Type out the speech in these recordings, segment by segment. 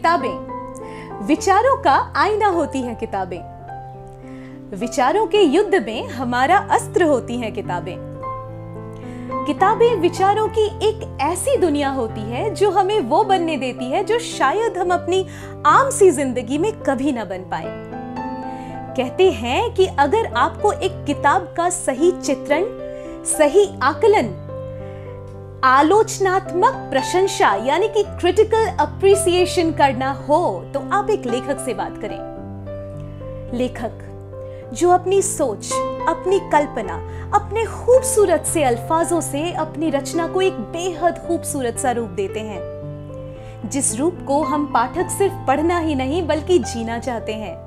किताबें विचारों का आईना होती हैं। किताबें विचारों के युद्ध में हमारा अस्त्र होती हैं। किताबें विचारों की एक ऐसी दुनिया होती है जो हमें वो बनने देती है जो शायद हम अपनी आम सी जिंदगी में कभी ना बन पाए। कहते हैं कि अगर आपको एक किताब का सही चित्रण, सही आकलन, आलोचनात्मक प्रशंसा यानी कि क्रिटिकल अप्रिसिएशन करना हो तो आप एक लेखक से बात करें। लेखक जो अपनी सोच, अपनी कल्पना, अपने खूबसूरत से अल्फाजों से अपनी रचना को एक बेहद खूबसूरत सा रूप देते हैं, जिस रूप को हम पाठक सिर्फ पढ़ना ही नहीं बल्कि जीना चाहते हैं।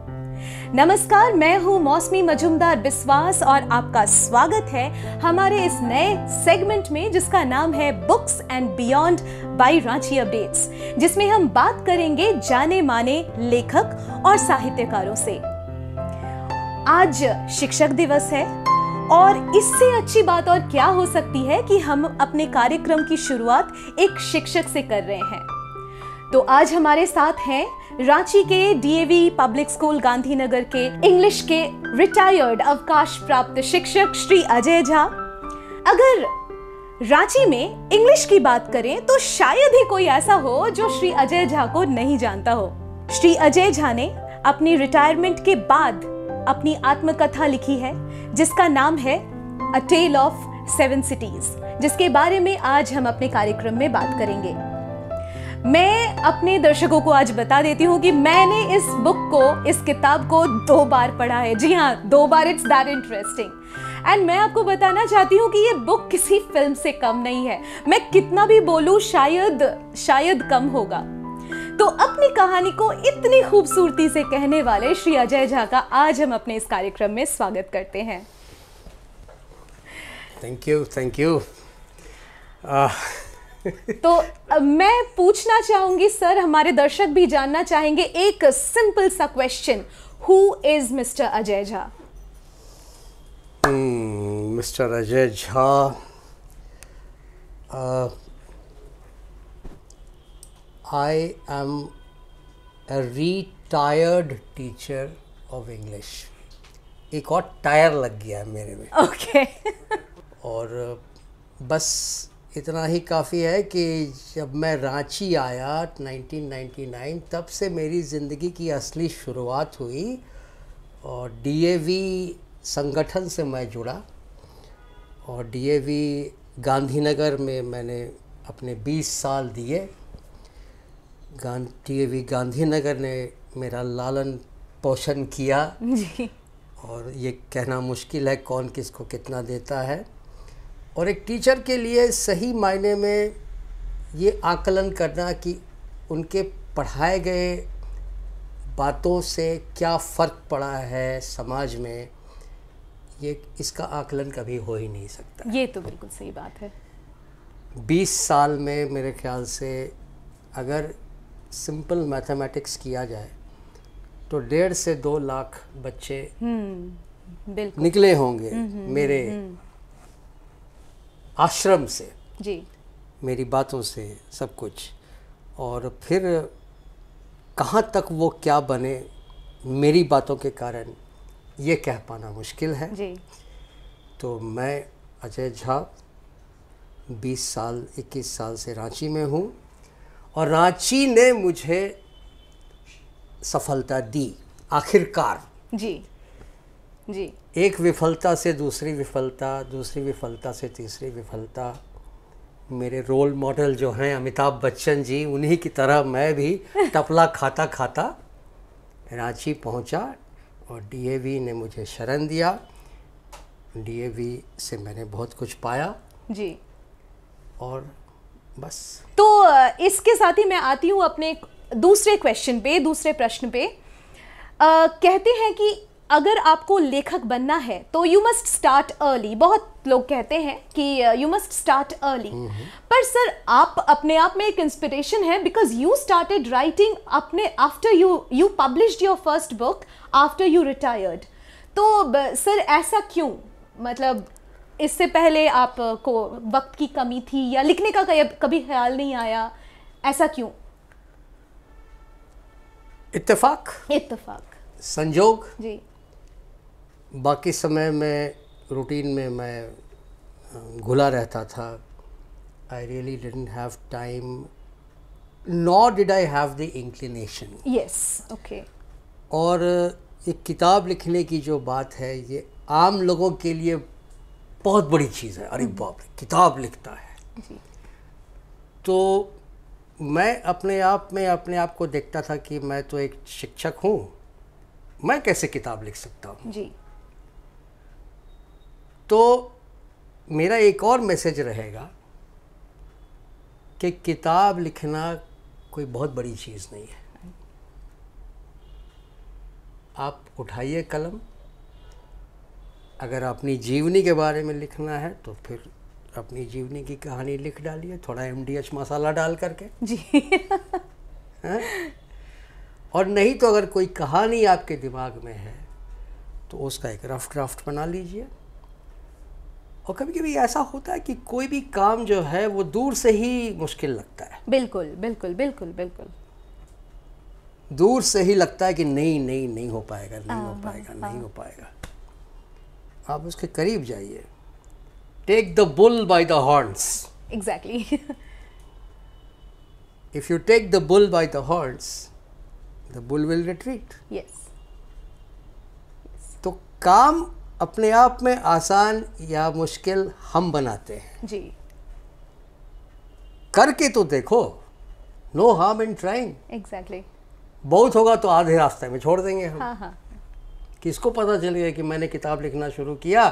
नमस्कार, मैं हूं मौसमी मजुमदार बिस्वास और आपका स्वागत है हमारे इस नए सेगमेंट में जिसका नाम है books and beyond by Ranchi updates, जिसमें हम बात करेंगे जाने माने लेखक और साहित्यकारों से। आज शिक्षक दिवस है और इससे अच्छी बात और क्या हो सकती है कि हम अपने कार्यक्रम की शुरुआत एक शिक्षक से कर रहे हैं। तो आज हमारे साथ हैं रांची के डीएवी पब्लिक स्कूल गांधीनगर के इंग्लिश के रिटायर्ड अवकाश प्राप्त शिक्षक श्री अजय झा। अगर रांची में इंग्लिश की बात करें तो शायद ही कोई ऐसा हो जो श्री अजय झा को नहीं जानता हो। श्री अजय झा ने अपनी रिटायरमेंट के बाद अपनी आत्मकथा लिखी है जिसका नाम है अ टेल ऑफ 7 सिटीज, जिसके बारे में आज हम अपने कार्यक्रम में बात करेंगे। मैं अपने दर्शकों को आज बता देती हूँ कि मैंने इस बुक को, इस किताब को 2 बार पढ़ा है। जी हाँ, 2 बार। It's that interesting. एंड मैं आपको बताना चाहती हूँ कि ये बुक किसी फिल्म से कम नहीं है। मैं कितना भी बोलूँ शायद कम होगा। तो अपनी कहानी को इतनी खूबसूरती से कहने वाले श्री अजय झा का आज हम अपने इस कार्यक्रम में स्वागत करते हैं। Thank you. तो मैं पूछना चाहूंगी सर, हमारे दर्शक भी जानना चाहेंगे एक सिंपल सा question, who is mister Ajay Jha? Mister Ajay Jha, I am a retired teacher of English। एक और टायर लग गया है मेरे में। ओके। और बस इतना ही काफ़ी है कि जब मैं रांची आया 1999, तब से मेरी ज़िंदगी की असली शुरुआत हुई और डीएवी संगठन से मैं जुड़ा और डीएवी गांधीनगर में मैंने अपने 20 साल दिए। डीएवी गांधीनगर ने मेरा लालन पोषण किया जी। और ये कहना मुश्किल है कौन किसको कितना देता है। और एक टीचर के लिए सही मायने में ये आकलन करना कि उनके पढ़ाए गए बातों से क्या फ़र्क पड़ा है समाज में, ये इसका आकलन कभी हो ही नहीं सकता। ये तो बिल्कुल सही बात है। 20 साल में मेरे ख्याल से अगर सिंपल मैथमेटिक्स किया जाए तो 1.5 से 2 लाख बच्चे बिल्कुल निकले होंगे मेरे आश्रम से, जी, मेरी बातों से सब कुछ। और फिर कहाँ तक वो क्या बने मेरी बातों के कारण, ये कह पाना मुश्किल है जी। तो मैं अजय झा 21 साल से रांची में हूँ और रांची ने मुझे सफलता दी आखिरकार। जी जी। एक विफलता से दूसरी विफलता, दूसरी विफलता से तीसरी विफलता। मेरे रोल मॉडल जो हैं अमिताभ बच्चन जी, उन्हीं की तरह मैं भी टपला खाता खाता रांची पहुंचा और डीएवी ने मुझे शरण दिया। डीएवी से मैंने बहुत कुछ पाया जी। और बस। तो इसके साथ ही मैं आती हूँ अपने दूसरे प्रश्न पे। कहते हैं कि अगर आपको लेखक बनना है तो यू मस्ट स्टार्ट अर्ली। बहुत लोग कहते हैं कि यू मस्ट स्टार्ट अर्ली, पर सर आप अपने आप में एक इंस्पिरेशन है, बिकॉज यू स्टार्टेड राइटिंग अपने after you published your first book after you retired. तो सर ऐसा क्यों? मतलब इससे पहले आपको वक्त की कमी थी या लिखने का कभी ख्याल नहीं आया, ऐसा क्यों? इत्तेफाक, इत्तेफाक। संजोग। जी। बाकी समय में रूटीन में मैं घुला रहता था। I really didn't have time, nor did I have the inclination. Yes, okay. और एक किताब लिखने की जो बात है, ये आम लोगों के लिए बहुत बड़ी चीज़ है। अरे बाप रे, किताब लिखता है। जी। तो मैं अपने आप को देखता था कि मैं तो एक शिक्षक हूँ, मैं कैसे किताब लिख सकता हूँ। जी। तो मेरा एक और मैसेज रहेगा कि किताब लिखना कोई बहुत बड़ी चीज़ नहीं है। आप उठाइए कलम, अगर अपनी जीवनी के बारे में लिखना है तो फिर अपनी जीवनी की कहानी लिख डालिए, थोड़ा MDH मसाला डाल करके। जी। हैं? और नहीं तो अगर कोई कहानी आपके दिमाग में है तो उसका एक रफ ड्राफ्ट बना लीजिए। और कभी कभी ऐसा होता है कि कोई भी काम जो है वो दूर से ही मुश्किल लगता है। बिल्कुल बिल्कुल बिल्कुल बिल्कुल। दूर से ही लगता है कि नहीं हो पाएगा, नहीं हो पाएगा। आप उसके करीब जाइए। Take the bull by the horns. Exactly. If you take the bull by the horns, the bull will retreat. Yes. तो काम अपने आप में आसान या मुश्किल हम बनाते हैं। जी। करके तो देखो, no harm in trying. Exactly. बहुत होगा तो आधे रास्ते में छोड़ देंगे हम। हाँ हाँ। किसको पता चलेगा कि मैंने किताब लिखना शुरू किया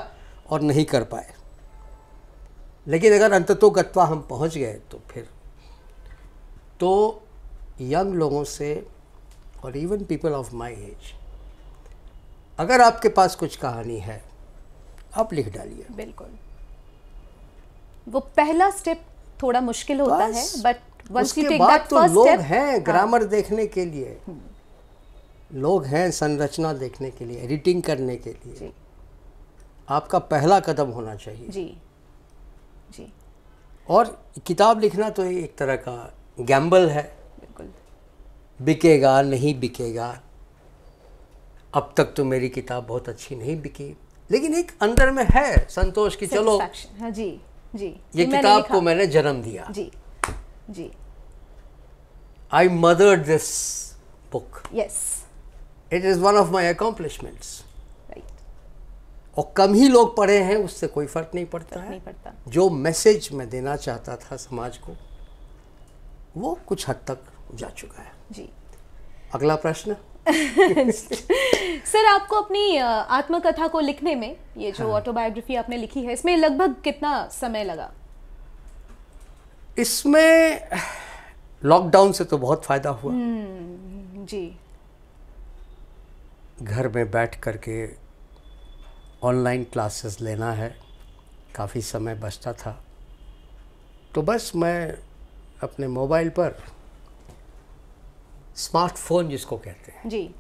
और नहीं कर पाए। लेकिन अगर अंततोगत्वा हम पहुंच गए तो फिर तो यंग लोगों से और even people of my age, अगर आपके पास कुछ कहानी है आप लिख डालिए। बिल्कुल। वो पहला स्टेप थोड़ा मुश्किल होता है, but once you take that तो फर्स्ट लोग स्टेप। हैं ग्रामर देखने के लिए, लोग हैं संरचना देखने के लिए, एडिटिंग करने के लिए। जी। आपका पहला कदम होना चाहिए। जी। जी। और किताब लिखना तो एक तरह का गैम्बल है। बिल्कुल। बिकेगा नहीं बिकेगा। अब तक तो मेरी किताब बहुत अच्छी नहीं बिकी, लेकिन एक अंदर में है संतोष की चलो Satisfaction। हाँ जी। जी। ये किताब को मैंने जन्म दिया। जी। जी। I mothered this book. Yes. It is one of my accomplishments. Right. और कम ही लोग पढ़े हैं, उससे कोई फर्क नहीं पड़ता है। नहीं पड़ता। जो मैसेज मैं देना चाहता था समाज को, वो कुछ हद तक जा चुका है। जी। अगला प्रश्न। सर, आपको अपनी आत्मकथा को लिखने में, ये जो ऑटोबायोग्राफी आपने लिखी है, इसमें लगभग कितना समय लगा? इसमें लॉकडाउन से तो बहुत फायदा हुआ। जी। घर में बैठ करके ऑनलाइन क्लासेस लेना है, काफ़ी समय बचता था, तो बस मैं अपने मोबाइल पर, स्मार्टफोन जिसको कहते हैं, जी।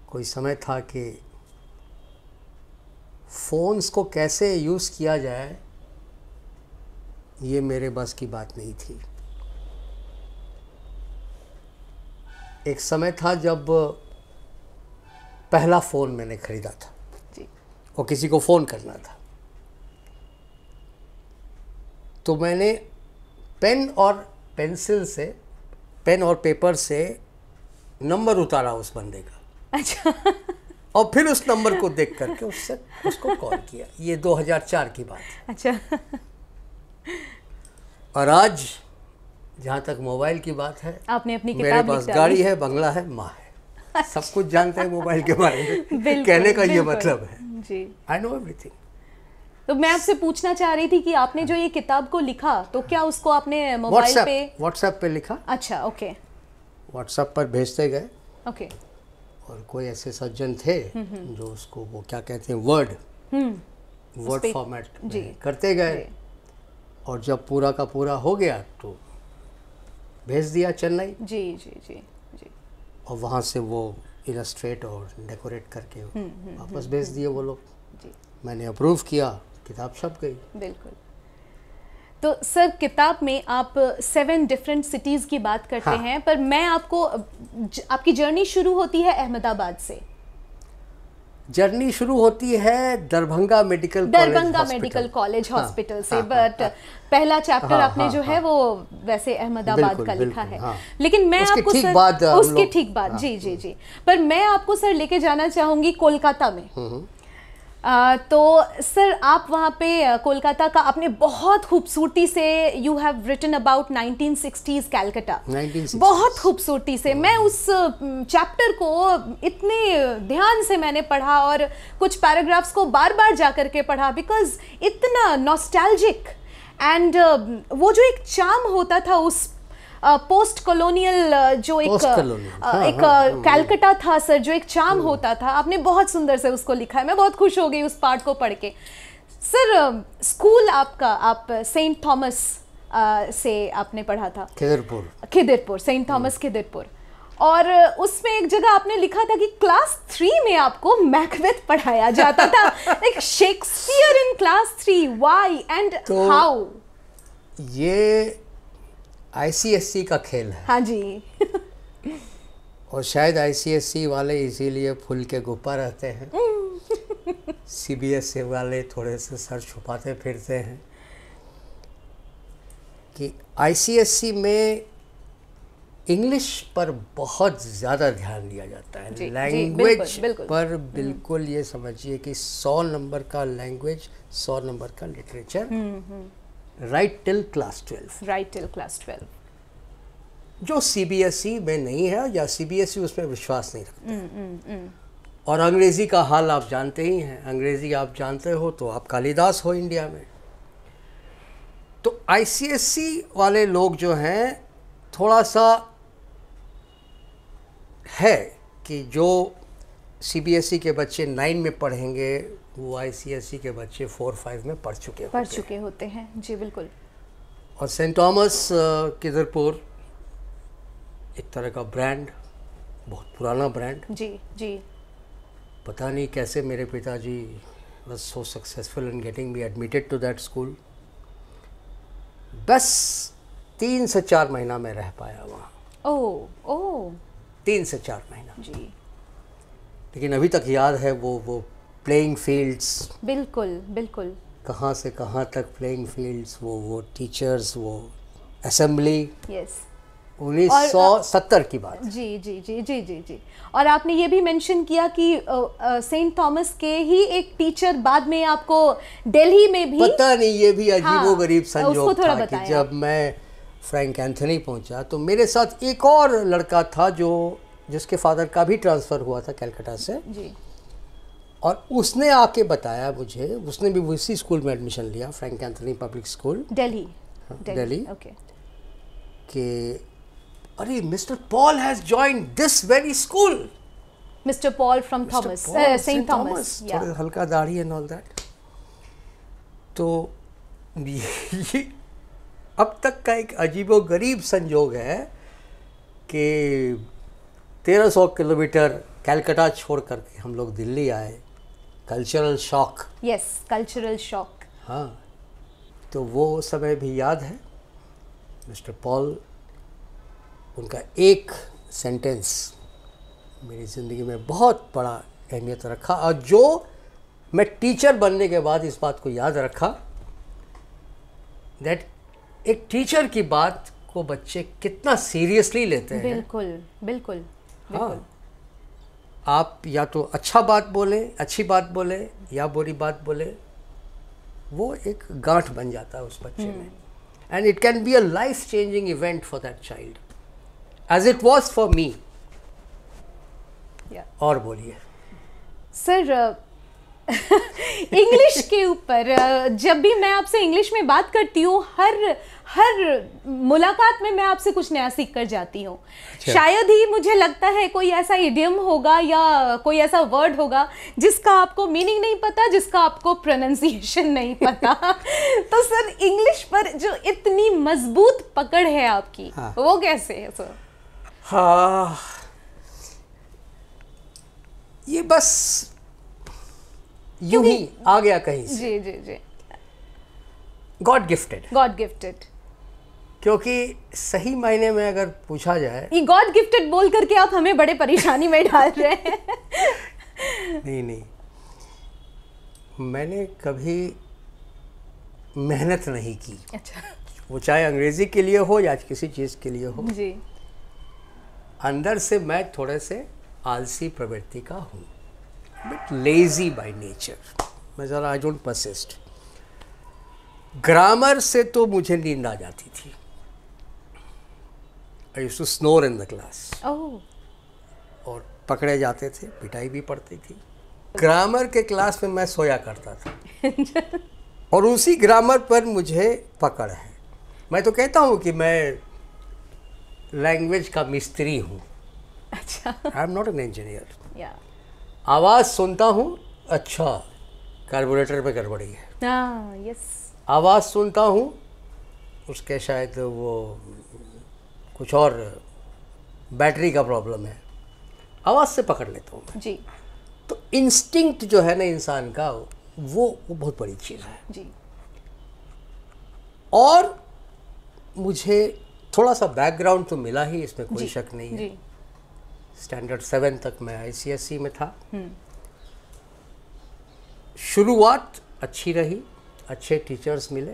कोई समय था कि फ़ोन्स को कैसे यूज़ किया जाए ये मेरे बस की बात नहीं थी। एक समय था जब पहला फ़ोन मैंने ख़रीदा था। जी। और किसी को फ़ोन करना था, तो मैंने पेन और पेंसिल से, पेन और पेपर से नंबर उतारा उस बंदे का। अच्छा। और फिर उस नंबर को देख करके उसको कॉल किया। ये 2004 की बात है। अच्छा। और आज जहाँ तक मोबाइल की बात है, आपने अपनी मेरे किताब पास लिख डाली। गाड़ी है, बंगला है, माँ है, सब कुछ जानते हैं मोबाइल के बारे में। बिल्कुल, कहने का ये बिल्कुल। मतलब है, जी। I know everything. तो मैं आपसे पूछना चाह रही थी कि आपने जो ये किताब को लिखा, तो क्या उसको आपने मोबाइल पे? व्हाट्सएप पे लिखा। अच्छा, ओके। व्हाट्सएप पर भेजते गए। ओके। और कोई ऐसे सज्जन थे जो उसको, वो क्या कहते हैं, वर्ड फॉर्मेट करते गए। और जब पूरा का पूरा हो गया तो भेज दिया चेन्नई। जी जी जी जी। और वहाँ से वो इलस्ट्रेट और डेकोरेट करके वापस भेज दिए वो लोग। जी। मैंने अप्रूव किया, किताब छप गई। बिल्कुल। तो सर किताब में आप 7 डिफरेंट सिटीज़ की बात करते हाँ। हैं, पर मैं आपको आपकी जर्नी शुरू होती है अहमदाबाद से। जर्नी शुरू होती है दरभंगा मेडिकल कॉलेज हॉस्पिटल से, बट पहला चैप्टर आपने जो है वो वैसे अहमदाबाद का लिखा है। लेकिन मैं आपको सर उसके ठीक बाद जी जी जी, पर मैं आपको सर लेके जाना चाहूँगी कोलकाता में। तो सर आप वहाँ पे कोलकाता का आपने बहुत खूबसूरती से you have written about 1960s Calcutta, बहुत खूबसूरती से। मैं उस चैप्टर को इतने ध्यान से मैंने पढ़ा और कुछ पैराग्राफ्स को बार बार जा कर के पढ़ा, बिकॉज इतना नॉस्टैल्जिक एंड वो जो एक चार्म होता था उस पोस्ट कॉलोनियल जो एक कैलकाटा था सर, जो एक चार्म होता था, आपने बहुत सुंदर से उसको लिखा है। मैं बहुत खुश हो गई उस पार्ट को पढ़ के। सर स्कूल आपका, आप सेंट थॉमस से आपने पढ़ा था, खिदिरपुर, सेंट थॉमस खिदिरपुर, और उसमें एक जगह आपने लिखा था कि क्लास 3 में आपको मैकबेथ पढ़ाया जाता था, like Shakespeare in class 3, why and how? ये ICSE का खेल है। हाँ जी। और शायद ICSE वाले इसीलिए फूल के गुप्पा रहते हैं, CBSE वाले थोड़े से सर छुपाते फिरते हैं। कि ICSE में इंग्लिश पर बहुत ज़्यादा ध्यान दिया जाता है, लैंग्वेज पर बिल्कुल। ये समझिए कि 100 नंबर का लैंग्वेज, 100 नंबर का लिटरेचर, राइट टिल क्लास 12। जो CBSE में नहीं है, या CBSE उसमें विश्वास नहीं रखता। और अंग्रेज़ी का हाल आप जानते ही हैं, अंग्रेज़ी आप जानते हो तो आप कालिदास हो इंडिया में। तो ICSE वाले लोग जो हैं थोड़ा सा है कि जो CBSE के बच्चे 9 में पढ़ेंगे वो ICSE के बच्चे 4-5 में पढ़ चुके होते हैं। जी बिल्कुल। और सेंट थॉमस खिदिरपुर एक तरह का ब्रांड, बहुत पुराना ब्रांड। जी जी। पता नहीं कैसे मेरे पिताजी was so successful in getting me admitted to that school। बस 3 से 4 महीना मैं रह पाया वहाँ। ओह 3 से 4 महीना जी। लेकिन अभी तक याद है वो प्लेइंग फील्ड्स, बिल्कुल कहाँ से कहाँ तक प्लेइंग फील्ड्स, वो टीचर्स, वो असेंबली। यस, 1970 की बात। जी। और आपने ये भी मेंशन किया कि सेंट थॉमस के ही एक टीचर बाद में आपको दिल्ली में भी, पता नहीं, ये भी अजीबोगरीब संयोग था कि बताया। जब मैं फ्रैंक एंथनी पहुंचा तो मेरे साथ एक और लड़का था जिसके फादर का भी ट्रांसफ़र हुआ था कलकत्ता से जी। और उसने आके बताया मुझे, उसने भी उसी स्कूल में एडमिशन लिया, Frank Anthony public school Delhi, okay, कि अरे Mister Paul has joined this very school. Mister Paul from Thomas, Saint Thomas, थोड़ा हल्का दाढ़ी एंड ऑल दैट। तो ये अब तक का एक अजीबोगरीब संयोग है कि 1300 किलोमीटर कलकत्ता छोड़ करके हम लोग दिल्ली आए। Cultural shock. Yes, cultural shock. हाँ, तो वो समय भी याद है। मिस्टर पॉल, उनका एक सेंटेंस मेरी ज़िंदगी में बहुत बड़ा अहमियत रखा, और जो मैं टीचर बनने के बाद इस बात को याद रखा, दैट एक टीचर की बात को बच्चे कितना सीरियसली लेते हैं। बिल्कुल। हाँ, आप या तो अच्छी बात बोले या बुरी बात बोले, वो एक गांठ बन जाता है उस बच्चे में, and it can be a life changing event for that child, as it was for me. और बोलिए सर, इंग्लिश के ऊपर जब भी मैं आपसे इंग्लिश में बात करती हूँ, हर मुलाकात में मैं आपसे कुछ नया सीख कर जाती हूँ। अच्छा। शायद ही मुझे लगता है कोई ऐसा इडियम होगा या कोई ऐसा वर्ड होगा जिसका आपको मीनिंग नहीं पता, जिसका आपको प्रोनाउंसिएशन नहीं पता। तो सर, इंग्लिश पर जो इतनी मजबूत पकड़ है आपकी, हाँ। वो कैसे है सर? हाँ, ये बस यूं ही आ गया कहीं से। जी। God gifted, God gifted. क्योंकि सही मायने में अगर पूछा जाए, ये गॉड गिफ्टेड बोल करके आप हमें बड़े परेशानी में डाल रहे हैं। नहीं, मैंने कभी मेहनत नहीं की। अच्छा वो चाहे अंग्रेजी के लिए हो या किसी चीज़ के लिए हो, जी। अंदर से मैं थोड़े से आलसी प्रवृत्ति का हूँ, बट लेजी बाय नेचर। मैं ज़रा आई डोंट परसिस्ट। ग्रामर से तो मुझे नींद आ जाती थी। I used to snore in the class, oh और पकड़े जाते थे, पिटाई भी पड़ती थी। ग्रामर के क्लास में मैं सोया करता था और उसी ग्रामर पर मुझे पकड़ है। मैं तो कहता हूँ कि मैं लैंग्वेज का मिस्त्री हूँ। अच्छा। I am not an engineer. या आवाज़ सुनता हूँ, अच्छा कार्बोरेटर पे गड़बड़ी है। हाँ यस। आवाज़ सुनता हूँ, उसके शायद वो कुछ और बैटरी का प्रॉब्लम है, आवाज़ से पकड़ लेता हूँ मैं। जी तो इंस्टिंक्ट जो है ना इंसान का, वो बहुत बड़ी चीज़ है। जी। और मुझे थोड़ा सा बैकग्राउंड तो मिला ही, इसमें कोई जी, शक नहीं है। जी। स्टैंडर्ड 7 तक मैं ICSE में था। शुरुआत अच्छी रही, अच्छे टीचर्स मिले,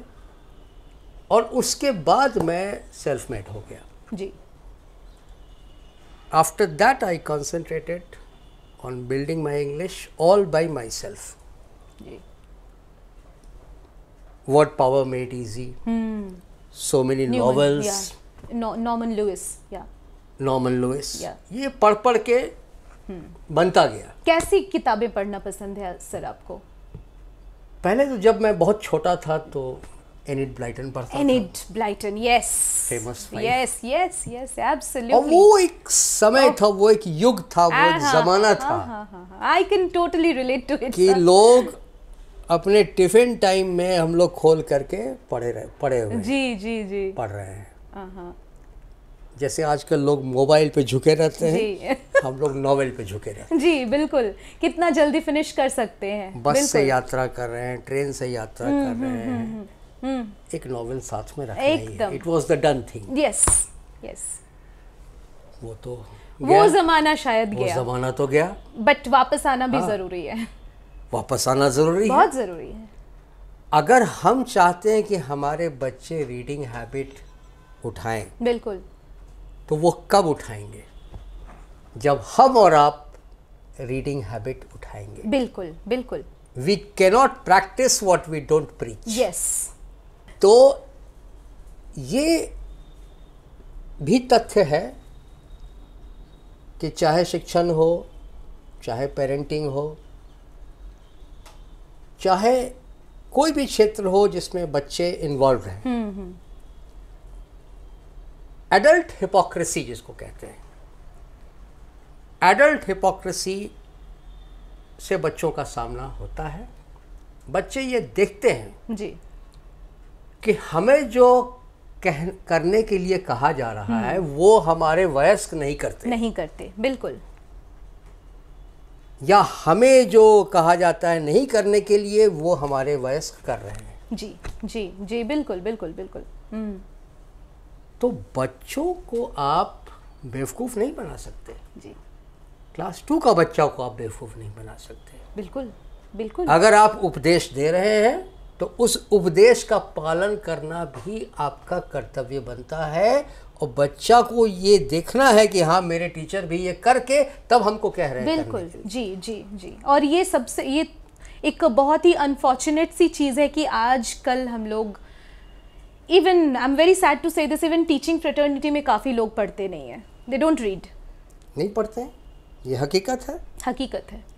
और उसके बाद मैं सेल्फ मेड हो गया। जी after that I concentrated on building my English all by myself. जी। Word power made easy, so many novels, Norman Lewis, या नॉर्मन लुइस, Yeah. ये पढ़ पढ़ के बनता गया। कैसी किताबें पढ़ना पसंद है सर आपको? पहले तो जब मैं बहुत छोटा था तो एनिड ब्लाइटन पढ़ता था। Enid Blyton, yes. Famous five. Yes yes yes और एब्सोल्युटली। वो एक समय था, वो एक युग था, वो एक जमाना था I can totally relate to it. कि लोग अपने टिफिन टाइम में हम लोग खोल करके पढ़े हुए जी जी जी। पढ़ रहे हैं। हाँ जैसे आजकल लोग मोबाइल पे झुके रहते हैं, जी। हम लोग नॉवेल पे झुके रहते जी बिल्कुल, कितना जल्दी फिनिश कर सकते हैं। हैं। बस से बिल्कुल। यात्रा कर रहे हैं, ट्रेन से यात्रा कर रहे हैं, एक नॉवेल साथ में रखना ही है। एकदम। It was the done thing. Yes yes. वो तो वो गया, जमाना शायद वो गया, जमाना तो गया, बट वापस आना भी जरूरी है, वापस आना जरूरी है। बहुत जरूरी है। अगर हम चाहते हैं कि हमारे बच्चे रीडिंग हैबिट उठाएं, बिल्कुल तो वो कब उठाएंगे? जब हम और आप रीडिंग हैबिट उठाएंगे। बिल्कुल बिल्कुल। We cannot practise what we don't preach. Yes. तो ये भी तथ्य है कि चाहे शिक्षण हो, चाहे पेरेंटिंग हो, चाहे कोई भी क्षेत्र हो जिसमें बच्चे इन्वॉल्व हैं, एडल्ट हिपोक्रेसी जिसको कहते हैं, एडल्ट हिपोक्रेसी से बच्चों का सामना होता है। बच्चे ये देखते हैं जी कि हमें जो करने के लिए कहा जा रहा है वो हमारे वयस्क नहीं करते, नहीं करते, बिल्कुल। या हमें जो कहा जाता है नहीं करने के लिए वो हमारे वयस्क कर रहे हैं। जी जी जी बिल्कुल बिल्कुल बिल्कुल। तो बच्चों को आप बेवकूफ़ नहीं बना सकते। जी क्लास 2 का बच्चा को आप बेवकूफ़ नहीं बना सकते। बिल्कुल बिल्कुल। अगर आप उपदेश दे रहे हैं तो उस उपदेश का पालन करना भी आपका कर्तव्य बनता है, और बच्चा को ये देखना है कि हाँ मेरे टीचर भी ये करके तब हमको कह रहे हैं बिल्कुल। करने के लिए। जी जी जी। और ये सबसे, ये एक बहुत ही अनफॉर्चुनेट सी चीज़ है कि आजकल हम लोग, even I am very sad to say this, even teaching fraternity में काफ़ी लोग पढ़ते नहीं हैं, दे डोंट रीड। नहीं पढ़ते हैं, ये हकीकत है। हकीकत है।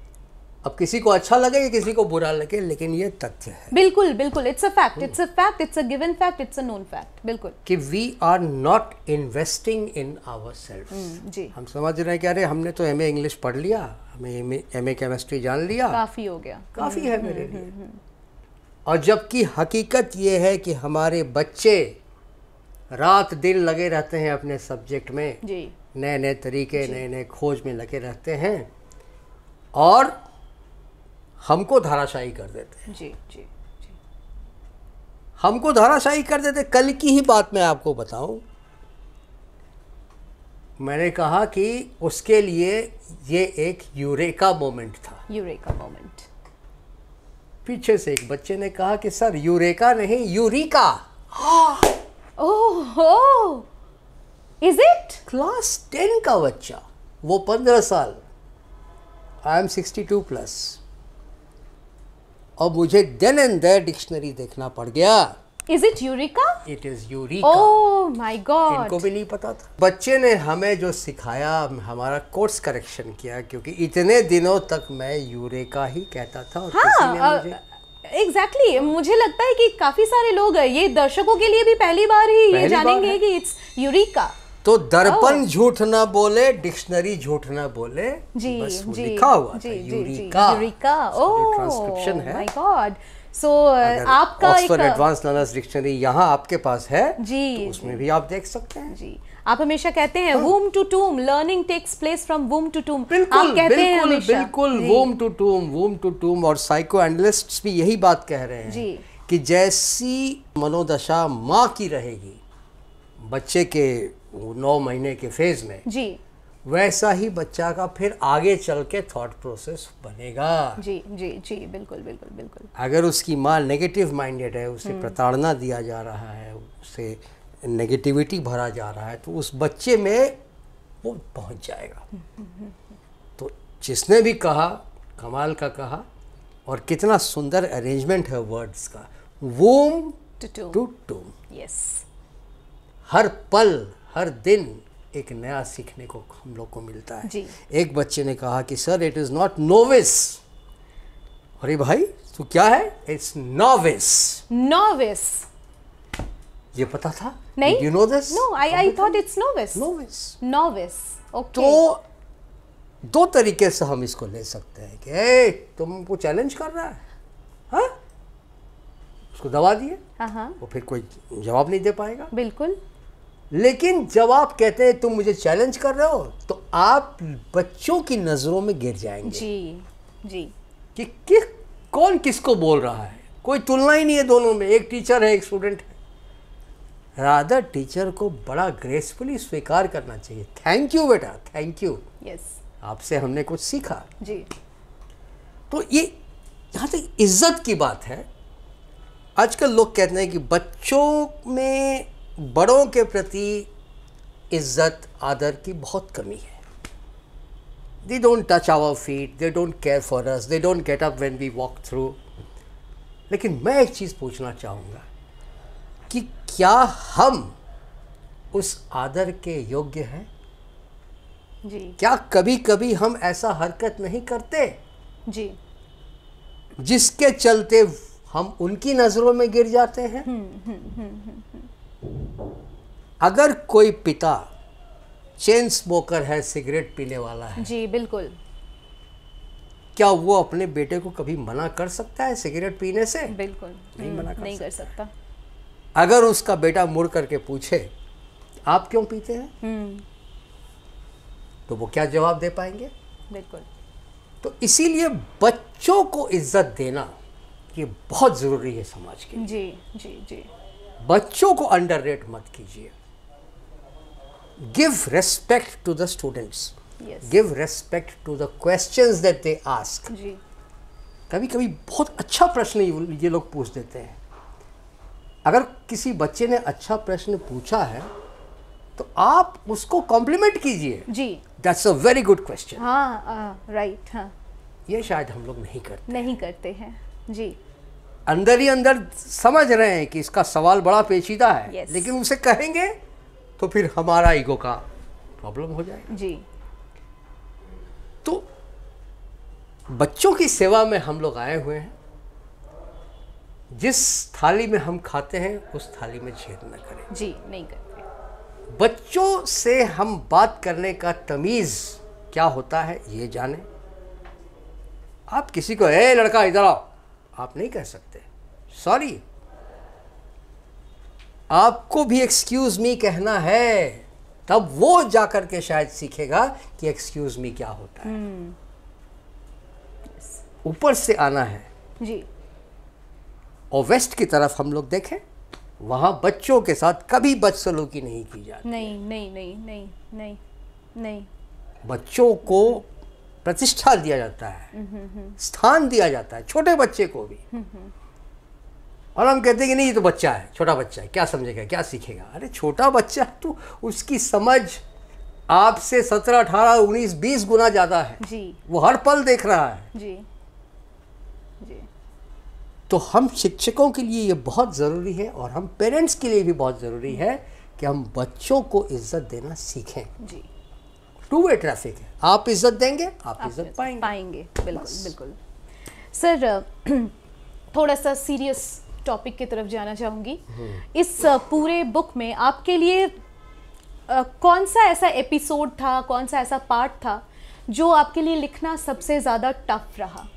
अब किसी को अच्छा लगे या किसी को बुरा लगे, लेकिन ये तथ्य है बिल्कुल बिल्कुल। It's a fact, it's a fact, it's a given fact, it's a known fact. बिल्कुल कि we are not investing in our self. जी। हम समझ रहे हैं कि अरे हमने तो MA इंग्लिश पढ़ लिया, हमें MA केमिस्ट्री जान लिया, काफ़ी हो गया, काफ़ी है मेरे लिए। और जबकि हकीकत ये है कि हमारे बच्चे रात दिन लगे रहते हैं अपने सब्जेक्ट में, जी नए नए तरीके, नए नए खोज में लगे रहते हैं, और हमको धाराशायी कर देते हैं। जी जी जी। हमको धराशायी कर देते। कल की ही बात मैं आपको बताऊं, मैंने कहा कि उसके लिए ये एक यूरेका मोमेंट था। Eureka moment. पीछे से एक बच्चे ने कहा कि सर यूरेका नहीं, Eureka. Oh, is it? Class 10 का बच्चा, वो 15 साल, आई एम 62 प्लस, और मुझे देन एंड देयर डिक्शनरी देखना पड़ गया। Is it Eureka? It is Eureka. Oh my God, इनको भी नहीं पता था। बच्चे ने हमें जो सिखाया, हमारा कोर्स करेक्शन किया, क्योंकि इतने दिनों तक मैं यूरेका ही कहता था और किसी ने मुझे एग्जैक्टली मुझे लगता है कि काफी सारे लोग, ये दर्शकों के लिए भी पहली बार ही ये जानेंगे कि इट्स यूरिका। तो दर्पण झूठ ना बोले, डिक्शनरी झूठ ना बोले, जी बस वो जी लिखा हुआ था जी यूरिका। यूरिका। जो ट्रांसक्रिप्शन है, माय गॉड। सो आपका ऑक्सफोर्ड एक एडवांस लर्नर्स डिक्शनरी यहाँ आपके पास है जी, तो उसमें भी आप देख सकते हैं। जी, आप हमेशा कहते हैं womb to tomb, learning takes place from womb to tomb। बिल्कुल आप कहते हैं बिल्कुल हमेशा। बिल्कुल, जी, वोम टू टूम, वोम टू टूम। और साइको एनालिस्ट्स भी यही बात कह रहे हैं जी। कि जैसी मनोदशा माँ की रहेगी बच्चे के 9 महीने के फेज में, जी वैसा ही बच्चा का फिर आगे चल के थॉट प्रोसेस बनेगा। जी जी जी, बिल्कुल बिल्कुल बिल्कुल। अगर उसकी माँ नेगेटिव माइंडेड है, उसे प्रताड़ना दिया जा रहा है, उसे नेगेटिविटी भरा जा रहा है, तो उस बच्चे में वो पहुंच जाएगा। तो जिसने भी कहा, कमाल का कहा, और कितना सुंदर अरेंजमेंट है वर्ड्स का, वोम टू टूम। यस, हर पल हर दिन एक नया सीखने को हम लोग को मिलता है। जी। एक बच्चे ने कहा कि sir it is not novice. अरे भाई तू क्या है? It's novice. नोविस? ये पता था? नहीं, you know this? No, I thought it's novice. Novice. Novice, okay. तो दो तरीके से हम इसको ले सकते हैं कि ए तुमको चैलेंज कर रहा है, हाँ? उसको दबा दिए, हाँ, वो फिर कोई जवाब नहीं दे पाएगा। बिल्कुल। लेकिन जब आप कहते हैं तुम मुझे चैलेंज कर रहे हो, तो आप बच्चों की नजरों में गिर जाएंगे। जी जी कि कौन किसको बोल रहा है, कोई तुलना ही नहीं है दोनों में, एक टीचर है एक स्टूडेंट है। रादर टीचर को बड़ा ग्रेसफुली स्वीकार करना चाहिए, थैंक यू बेटा, थैंक यू, यस, आपसे हमने कुछ सीखा। जी तो ये जहाँ तक इज्जत की बात है, आजकल लोग कहते हैं कि बच्चों में बड़ों के प्रति इज्जत आदर की बहुत कमी है। They don't touch our feet, they don't care for us, they don't get up when we walk through। लेकिन मैं एक चीज़ पूछना चाहूँगा कि क्या हम उस आदर के योग्य हैं? जी क्या कभी कभी हम ऐसा हरकत नहीं करते जी जिसके चलते हम उनकी नज़रों में गिर जाते हैं? अगर कोई पिता चेन स्मोकर है, सिगरेट पीने वाला है, जी, बिल्कुल। क्या वो अपने बेटे को कभी मना कर सकता है सिगरेट पीने से? बिल्कुल नहीं कर सकता। अगर उसका बेटा मुड़ करके पूछे आप क्यों पीते हैं, तो वो क्या जवाब दे पाएंगे? बिल्कुल। तो इसीलिए बच्चों को इज्जत देना ये बहुत ज़रूरी है समाज के लिए। जी जी जी, बच्चों को अंडररेट मत कीजिए। Give respect to the students, yes, give respect to the questions that they ask. जी कभी कभी बहुत अच्छा प्रश्न ये लोग पूछ देते हैं। अगर किसी बच्चे ने अच्छा प्रश्न पूछा है तो आप उसको कॉम्प्लीमेंट कीजिए, जी, that's a very good question. हाँ राइट, हाँ, ये शायद हम लोग नहीं करते। नहीं करते हैं। जी अंदर ही अंदर समझ रहे हैं कि इसका सवाल बड़ा पेचीदा है, Yes. लेकिन उसे कहेंगे तो फिर हमारा ईगो का प्रॉब्लम हो जाएगा। जी, तो बच्चों की सेवा में हम लोग आए हुए हैं। जिस थाली में हम खाते हैं उस थाली में छेद न करें। जी, नहीं करते। बच्चों से हम बात करने का तमीज़ क्या होता है ये जाने। आप किसी को ए लड़का इधर आओ आप नहीं कह सकते, सॉरी। आपको भी एक्सक्यूज मी कहना है, तब वो जाकर के शायद सीखेगा कि एक्सक्यूज मी क्या होता है। ऊपर से आना है। जी और वेस्ट की तरफ हम लोग देखें वहाँ बच्चों के साथ कभी बदसलूकी नहीं की जाती। नहीं नहीं नहीं नहीं नहीं नहीं। बच्चों को प्रतिष्ठा दिया जाता है, स्थान दिया जाता है, छोटे बच्चे को भी। और हम कहते हैं कि नहीं ये तो बच्चा है, छोटा बच्चा है, क्या समझेगा, क्या सीखेगा। अरे छोटा बच्चा तो उसकी समझ आपसे 17, 18, 19, 20 गुना ज़्यादा है जी। वो हर पल देख रहा है जी जी। तो हम शिक्षकों के लिए ये बहुत ज़रूरी है और हम पेरेंट्स के लिए भी बहुत ज़रूरी है कि हम बच्चों को इज्जत देना सीखें। जी। टू वे ट्रैफिक है, आप इज्जत देंगे आप इज्जत पाएंगे। बिल्कुल बिल्कुल। सर थोड़ा सा सीरियस टॉपिक की तरफ जाना चाहूँगी। इस पूरे बुक में आपके लिए कौन सा ऐसा एपिसोड था, कौन सा ऐसा पार्ट था जो आपके लिए लिखना सबसे ज़्यादा टफ रहा?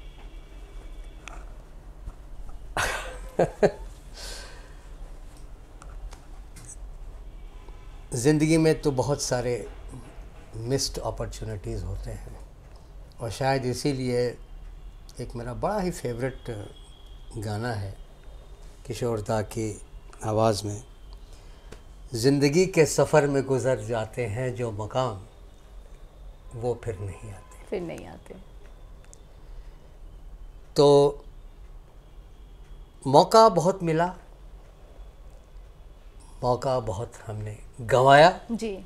ज़िंदगी में तो बहुत सारे मिस्ड अपॉर्चुनिटीज़ होते हैं और शायद इसीलिए एक मेरा बड़ा ही फेवरेट गाना है किशोर दा की आवाज़ में, ज़िंदगी के सफ़र में गुज़र जाते हैं जो मकाम वो फिर नहीं आते। तो मौका बहुत मिला, मौका बहुत हमने गंवाया जी।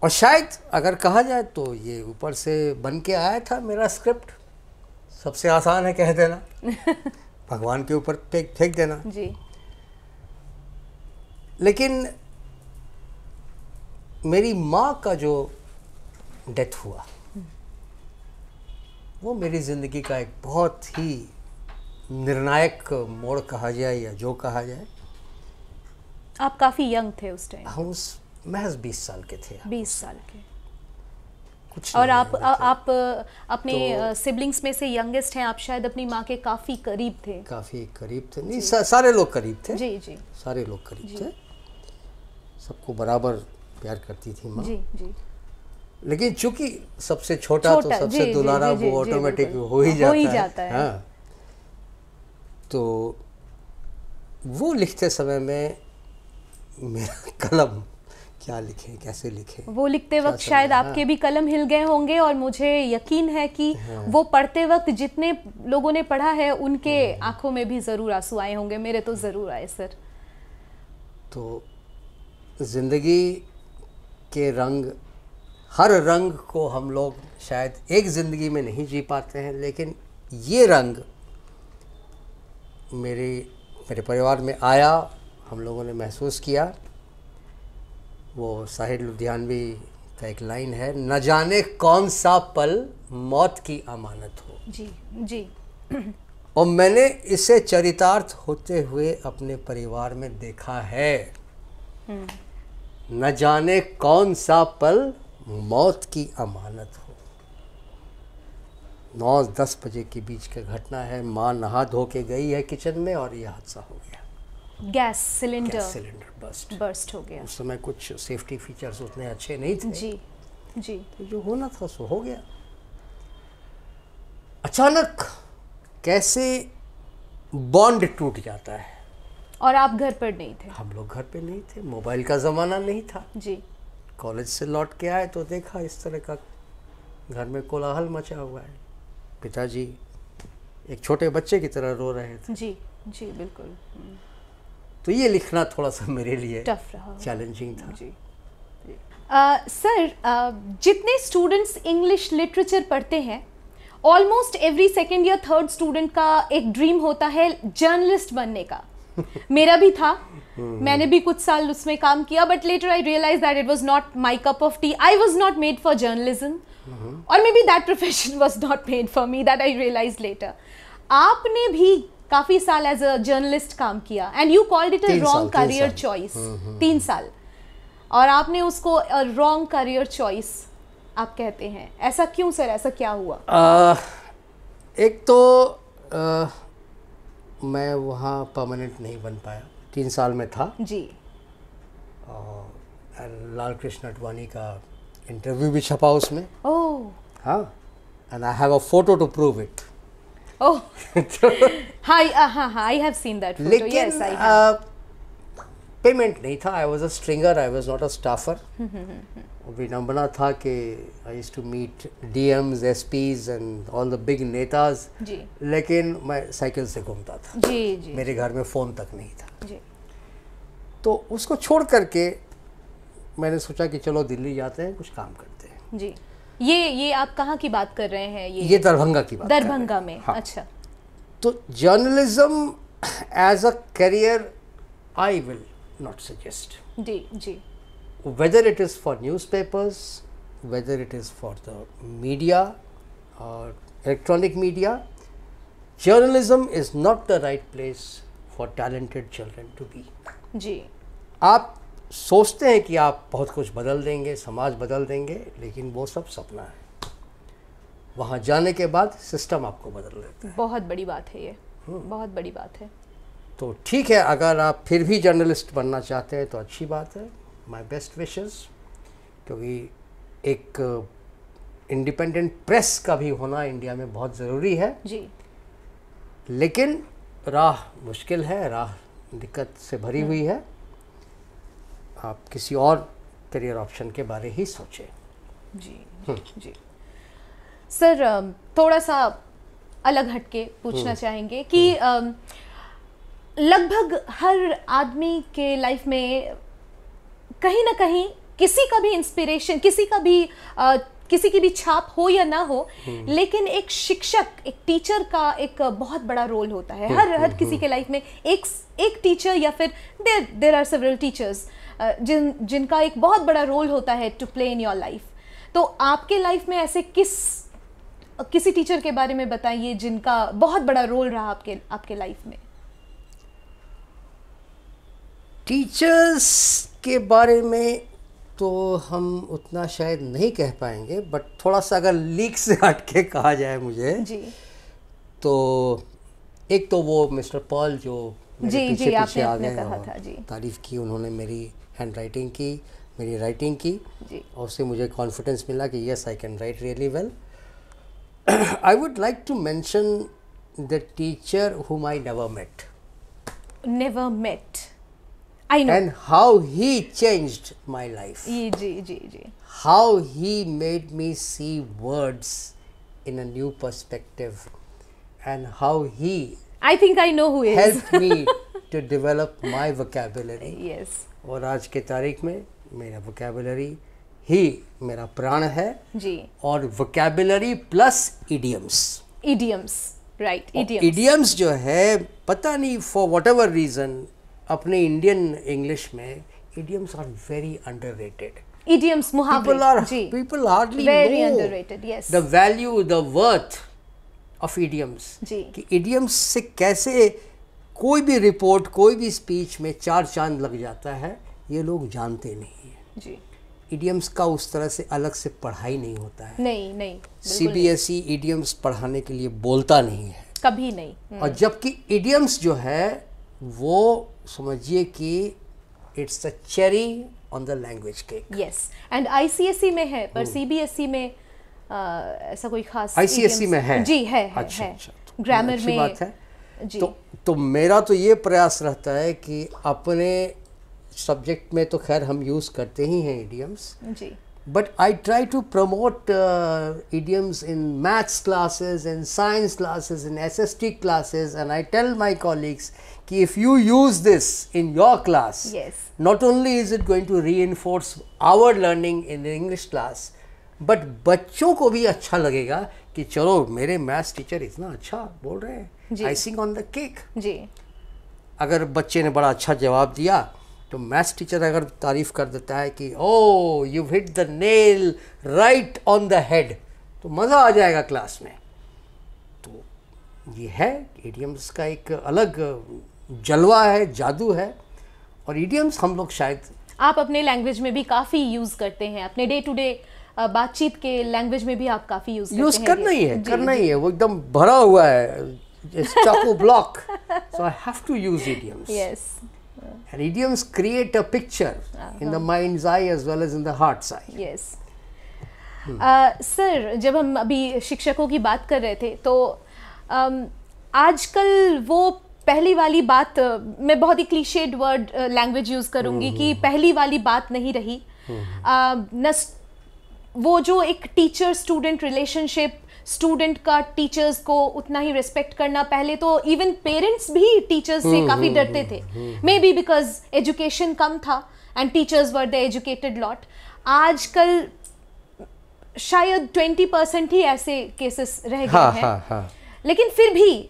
और शायद अगर कहा जाए तो ये ऊपर से बन के आया था मेरा स्क्रिप्ट। सबसे आसान है कह देना भगवान के ऊपर फेंक देना जी। लेकिन मेरी माँ का जो डेथ हुआ वो मेरी ज़िंदगी का एक बहुत ही निर्णायक मोड़ कहा जाए या जो कहा जाए। आप काफ़ी यंग थे उस टाइम? हम महज 20 साल के थे। 20 साल के। कुछ और नहीं आप अपने सिबलिंग्स में से यंगेस्ट हैं, आप शायद अपनी माँ के काफ़ी करीब थे। काफ़ी करीब थे, नहीं सारे लोग करीब थे। जी जी। सारे लोग करीब थे, सबको बराबर प्यार करती थी माँ। जी जी। लेकिन चूंकि सबसे छोटा तो सबसे दुलारा वो ऑटोमेटिक हो ही जाता है। हाँ। तो वो लिखते समय में मेरा कलम क्या लिखे, कैसे लिखे, वो लिखते वक्त शायद आपके भी कलम हिल गए होंगे और मुझे यकीन है कि वो पढ़ते वक्त जितने लोगों ने पढ़ा है उनके आंखों में भी ज़रूर आंसू आए होंगे। मेरे तो ज़रूर आए सर। तो ज़िंदगी के रंग, हर रंग को हम लोग शायद एक ज़िंदगी में नहीं जी पाते हैं, लेकिन ये रंग मेरे परिवार में आया, हम लोगों ने महसूस किया। वो साहिर लुधियानवी का एक लाइन है, न जाने कौन सा पल मौत की अमानत हो। जी जी। और मैंने इसे चरितार्थ होते हुए अपने परिवार में देखा है। न जाने कौन सा पल मौत की अमानत हो। 9-10 बजे के बीच की घटना है। माँ नहा धो के गई है किचन में और यह हादसा हो गया। गैस सिलेंडर बर्स्ट हो गया। उस समय कुछ सेफ्टी फीचर्स उतने अच्छे नहीं थे। जी जी। तो जो होना था सो हो गया। अचानक कैसे बॉन्ड टूट जाता है। और आप घर पर नहीं थे? हम लोग घर पे नहीं थे, मोबाइल का ज़माना नहीं था जी। कॉलेज से लौट के आए तो देखा इस तरह का घर में कोलाहल मचा हुआ है। पिताजी एक छोटे बच्चे की तरह रो रहे थे। जी जी बिल्कुल। तो ये लिखना थोड़ा सा मेरे लिए टफ रहा, चैलेंजिंग था। जी। सर जितने स्टूडेंट्स इंग्लिश लिटरेचर पढ़ते हैं, ऑलमोस्ट एवरी सेकेंड या थर्ड स्टूडेंट का एक ड्रीम होता है जर्नलिस्ट बनने का। मेरा भी था, मैंने भी कुछ साल उसमें काम किया, but later I realise that it was not my cup of tea. I was not made for journalism, और maybe that profession was not made for me, that I realise later. आपने भी काफी साल as a journalist काम किया and you called it a wrong career choice. 3 साल, और आपने उसको रॉन्ग करियर चॉइस आप कहते हैं, ऐसा क्यों सर? ऐसा क्या हुआ? एक तो मैं वहाँ परमानेंट नहीं बन पाया। 3 साल में था जी। लाल कृष्ण अडवाणी का इंटरव्यू भी छपा उसमें। ओह। हाँ, and I have a photo to prove it. Oh हाँ, I have seen that photo. लेकिन पेमेंट नहीं था। I was a stringer, I was not a staffer. विडम्बना था कि I used to meet DMs, SPs and all the big नेताज, लेकिन मैं साइकिल से घूमता था। जी। मेरे घर में फ़ोन तक नहीं था। जी। तो उसको छोड़ करके मैंने सोचा कि चलो दिल्ली जाते हैं, कुछ काम करते हैं। जी। ये आप कहाँ की बात कर रहे हैं? ये दरभंगा की बात कर रहे हैं। दरभंगा में। हाँ। अच्छा। तो journalism as a career I will not suggest. जी। Whether it is for newspapers, whether it is for the media or electronic media, journalism is not the right place for talented children to be. जी। आप सोचते हैं कि आप बहुत कुछ बदल देंगे, समाज बदल देंगे, लेकिन वो सब सपना है। वहाँ जाने के बाद सिस्टम आपको बदल देता है। बहुत बड़ी बात है ये, बहुत बड़ी बात है। तो ठीक है, अगर आप फिर भी जर्नलिस्ट बनना चाहते हैं तो अच्छी बात है। माई बेस्ट विशेस, क्योंकि एक इंडिपेंडेंट प्रेस का भी होना इंडिया में बहुत ज़रूरी है। जी। लेकिन राह मुश्किल है, राह दिक्कत से भरी हुई है। आप किसी और करियर ऑप्शन के बारे ही सोचें। जी। सर, थोड़ा सा अलग हटके पूछना चाहेंगे कि लगभग हर आदमी के लाइफ में कहीं ना कहीं किसी का भी इंस्पिरेशन, किसी की भी छाप हो या ना हो, लेकिन एक शिक्षक, एक टीचर का एक बहुत बड़ा रोल होता है। हर किसी के लाइफ में एक टीचर या फिर देयर आर सेवरल टीचर्स जिनका एक बहुत बड़ा रोल होता है to play in your life. तो आपके लाइफ में ऐसे किसी टीचर के बारे में बताइए जिनका बहुत बड़ा रोल रहा आपके लाइफ में। टीचर्स के बारे में तो हम उतना शायद नहीं कह पाएंगे, बट थोड़ा सा अगर लीक से हट के कहा जाए मुझे जी, तो एक तो वो मिस्टर पॉल जो मेरे पीछे आ गए और तारीफ़ की उन्होंने, मेरी हैंड राइटिंग की, मेरी राइटिंग की, और उससे मुझे कॉन्फिडेंस मिला कि yes I can write really well. I would like to mention the teacher whom I never met. Never met. I know. And how he changed my life. जी. How he made me see words in a new perspective, and how he I think I know who is. helped me to develop my vocabulary. Yes. और आज के तारीख में मेरा vocabulary ही मेरा प्राण है जी। और vocabulary plus idioms. Right. Idioms जो है पता नहीं for whatever reason अपने इंडियन इंग्लिश में idioms are very underrated. Idioms, मुहावरे, people hardly very know underrated, yes. the value, the worth of idioms. जी। कि idioms से कैसे कोई भी रिपोर्ट, कोई भी स्पीच में 4 चांद लग जाता है, ये लोग जानते नहीं है। जी। idioms का उस तरह से अलग से पढ़ाई नहीं होता है। नहीं CBSE idioms पढ़ाने के लिए बोलता नहीं है, कभी नहीं। और जबकि idioms जो है वो समझिए कि it's a cherry on the language cake. Yes, and ICSE में है, पर CBSE में ऐसा कोई खास ICSE में है जी, है अच्छा, है। अच्छा, ग्रामर अच्छी में बात है जी। तो मेरा तो ये प्रयास रहता है कि अपने सब्जेक्ट में तो खैर हम यूज़ करते ही हैं idioms ji, but I try to promote idioms in maths classes, in science classes, in SST classes, and I tell my colleagues कि if you use this in your class, yes, not only is it going to reinforce our learning in the English class, but बच्चों को भी अच्छा लगेगा कि चलो मेरे maths teacher इतना अच्छा बोल रहे हैं, आइसिंग ऑन द केक। जी। अगर बच्चे ने बड़ा अच्छा जवाब दिया तो मैथ्स टीचर अगर तारीफ कर देता है कि oh you hit the nail right on the head, तो मज़ा आ जाएगा क्लास में। तो ये है इडियम्स का एक अलग जलवा है, जादू है, और इडियम्स हम लोग शायद आप अपने लैंग्वेज में भी काफ़ी यूज़ करते हैं, अपने डे टू डे बातचीत के लैंग्वेज में भी आप काफ़ी यूज़ करना ही है, वो एकदम भरा हुआ है चाकू block, so I have to use idioms. Yes. And idioms create a picture in the mind's eye as well as in the heart's eye. Yes. Sir, जब हम अभी शिक्षकों की बात कर रहे थे तो आजकल वो पहली वाली बात, मैं बहुत ही क्लीशेड वर्ड लैंग्वेज यूज करूंगी कि पहली वाली बात नहीं रही। वो जो एक टीचर स्टूडेंट रिलेशनशिप, स्टूडेंट का टीचर्स को उतना ही रिस्पेक्ट करना, पहले तो इवन पेरेंट्स भी टीचर्स से काफी डरते थे, मे बी बिकॉज एजुकेशन कम था and teachers were the educated lot. आजकल शायद 20% ही ऐसे केसेस रह गए हैं। लेकिन फिर भी